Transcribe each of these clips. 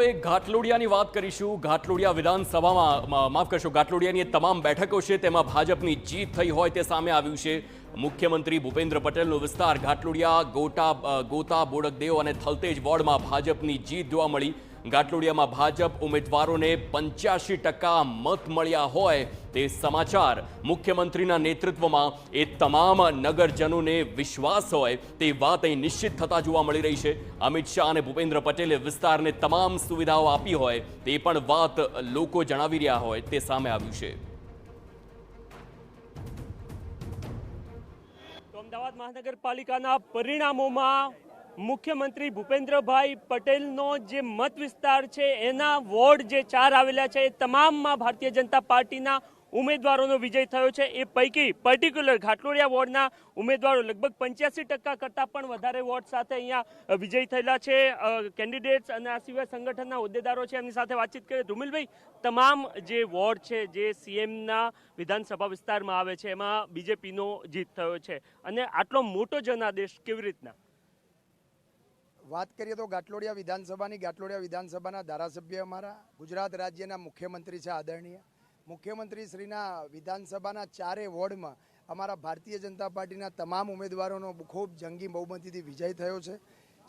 હવે ઘાટલોડિયાની વાત કરીશું। ઘાટલોડિયા વિધાનસભામાં માફ કરશો ઘાટલોડિયાની તમામ બેઠકો છે તેમાં ભાજપની જીત થઈ હોય તે સામે આવ્યું છે। મુખ્યમંત્રી ભૂપેન્દ્ર પટેલનો વિસ્તાર ઘાટલોડિયા ગોતા બોડકદેવ અને થલતેજ વોર્ડમાં ભાજપની જીત જોવા મળી। ઘાટલોડિયામાં ભાજપ ઉમેદવારોને 85% મત મળ્યા હોય તે સમાચાર। મુખ્યમંત્રીના નેતૃત્વમાં એ તમામ નગરજનોને વિશ્વાસ હોય તે વાત અહીં નિશ્ચિત થતા જોવા મળી રહી છે। અમિત શાહ અને ભૂપેન્દ્ર પટેલે વિસ્તારને તમામ સુવિધાઓ આપી હોય તે પણ વાત લોકો જણાવી રહ્યા હોય તે સામે આવ્યું છે। અમદાવાદ મહાનગરપાલિકાના પરિણામોમાં મુખ્યમંત્રી ભૂપેન્દ્રભાઈ પટેલનો જે મત વિસ્તાર છે એના વોર્ડ જે 4 આવેલા છે એ તમામમાં ભારતીય જનતા પાર્ટીના ઉમેદવારોનો વિજય થયો છે। એ પૈકી પર્ટિક્યુલર ઘાટલોડિયા વોર્ડના ઉમેદવારો લગભગ 85% કરતાં પણ વધારે વોર્ડ સાથે અહીંયા વિજય થયેલા છે। કેન્ડિડેટ્સ અને આ સિવાય સંગઠનના હોદ્દેદારો છે એમની સાથે વાતચીત કરીએ। ધ્રુમિલભાઈ, તમામ જે વોર્ડ છે જે સીએમના વિધાનસભા વિસ્તારમાં આવે છે એમાં બીજેપીનો જીત થયો છે અને આટલો મોટો જનાદેશ કેવી રીતના? વાત કરીએ તો ઘાટલોડિયા વિધાનસભાના ધારાસભ્ય અમારા ગુજરાત રાજ્યના મુખ્યમંત્રી છે આદરણીય મુખ્યમંત્રી શ્રીના વિધાનસભાના 4 વોર્ડમાં અમારા ભારતીય જનતા પાર્ટીના તમામ ઉમેદવારોનો ખૂબ જંગી બહુમતીથી વિજય થયો છે।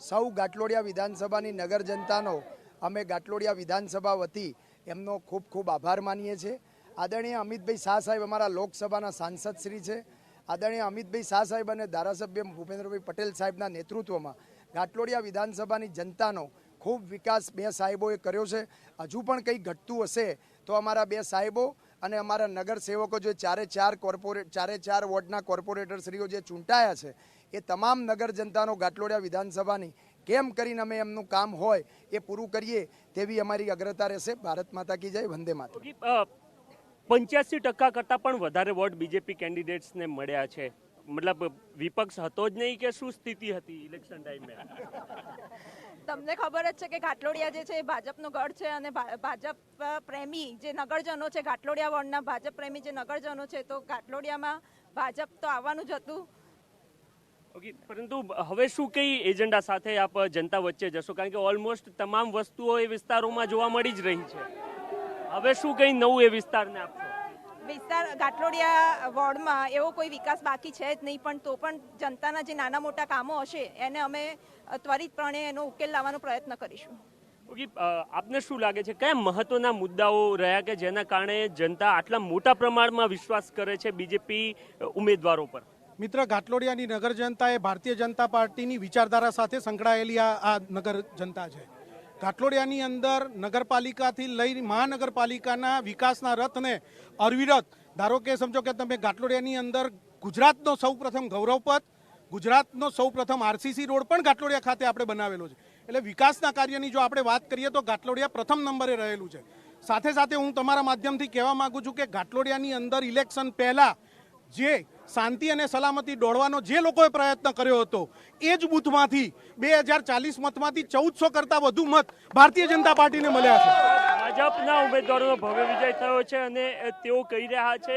સૌ ઘાટલોડિયા વિધાનસભાની નગર જનતાનો અમે ઘાટલોડિયા વિધાનસભા વતી એમનો ખૂબ ખૂબ આભાર માનીએ છીએ। આદરણીય અમિતભાઈ શાહ સાહેબ અમારા લોકસભાના સાંસદ શ્રી છે। આદરણીય અમિતભાઈ શાહ સાહેબ અને ધારાસભ્ય ભૂપેન્દ્રભાઈ પટેલ સાહેબના નેતૃત્વમાં ઘાટલોડિયા વિધાનસભાની જનતાનો ખૂબ વિકાસ 2 સાહેબોએ કર્યો છે। હજુ પણ કંઈ ઘટતું હશે તો અમારા 2 સાહેબો અને અમારા નગરસેવકો જે 4 વોર્ડના કોર્પોરેટરશ્રીઓ જે ચૂંટાયા છે એ તમામ નગર જનતાનો ઘાટલોડિયા વિધાનસભાની કેમ કરીને અમે એમનું કામ હોય એ પૂરું કરીએ તેવી અમારી અગ્રતા રહેશે। ભારત માતા કી જય, વંદે માતરમ। 85% કરતાં પણ વધારે વોટ બીજેપી કેન્ડિડેટ્સને મળ્યા છે। મતલબ વિપક્ષ હતો જ નહીં કે શું સ્થિતિ હતી ઇલેક્શન ટાઈમે? તમને ખબર જ છે કે ઘાટલોડિયા જે છે એ ભાજપનો ગઢ છે અને ભાજપ પ્રેમી જે નગરજનો છે, ઘાટલોડિયા વોર્ડના ભાજપ પ્રેમી જે નગરજનો છે, તો ઘાટલોડિયામાં ભાજપ તો આવવાનું જ હતું। ઓકે, પરંતુ હવે શું કઈ એજન્ડા સાથે આપ જનતા વચ્ચે જશો? કારણ કે ઓલમોસ્ટ તમામ વસ્તુઓ એ વિસ્તારોમાં જોવા મળી જ રહી છે। હવે શું કઈ નવું એ વિસ્તારને આપશો? વિસ્તાર ઘાટલોડિયા વોર્ડમાં એવો કોઈ વિકાસ બાકી છે જ નહીં, પણ તો પણ જનતાના જે નાના મોટા કામો હશે એને અમે ત્વરિતપણે એનો ઉકેલ લાવવાનો પ્રયત્ન કરીશું। ઓકે, આપને શું લાગે છે કયા મહત્વના મુદ્દાઓ રહ્યા કે જેના કારણે જનતા આટલા મોટા પ્રમાણમાં વિશ્વાસ કરે છે બીજેપી ઉમેદવારો પર? મિત્ર, ઘાટલોડિયાની નગર જનતા એ ભારતીય જનતા પાર્ટીની વિચારધારા સાથે સંકળાયેલી આ નગર જનતા છે। ઘાટલોડિયાની અંદર નગરપાલિકાથી લઈ મહાનગરપાલિકાના વિકાસના રથને અવિરત, ધારો કે સમજો કે તમે ઘાટલોડિયાની અંદર ગુજરાતનો સૌપ્રથમ ગૌરવપથ, ગુજરાતનો સૌપ્રથમ આરસીસી રોડ પણ ઘાટલોડિયા ખાતે આપણે બનાવેલો છે। એટલે વિકાસના કાર્યની જો આપણે વાત કરીએ તો ઘાટલોડિયા પ્રથમ નંબરે રહેલું છે। સાથે સાથે હું તમારા માધ્યમથી કહેવા માંગુ છું કે ઘાટલોડિયાની અંદર ઇલેક્શન પહેલા જે શાંતિ અને સલામતી દોડવાનો જે લોકોએ પ્રયત્ન કર્યો હતો એ જ બૂથમાંથી 2040 મતમાંથી 1400 કરતાં વધુ મત ભારતીય જનતા પાર્ટીને મળ્યા છે। ભાજપના ઉમેદવારોનો ભવ્ય વિજય થયો છે અને તેઓ કહી રહ્યા છે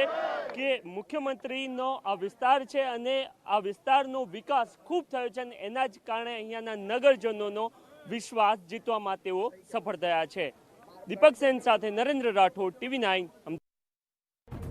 કે મુખ્યમંત્રીનો આ વિસ્તાર છે અને આ વિસ્તારનો વિકાસ ખૂબ થયો છે અને એના જ કારણે અહીંયાના નગરજનોનો વિશ્વાસ જીતવામાં તેઓ સફળ થયા છે। દીપક સેન સાથે નરેન્દ્ર રાઠોડ, TV9।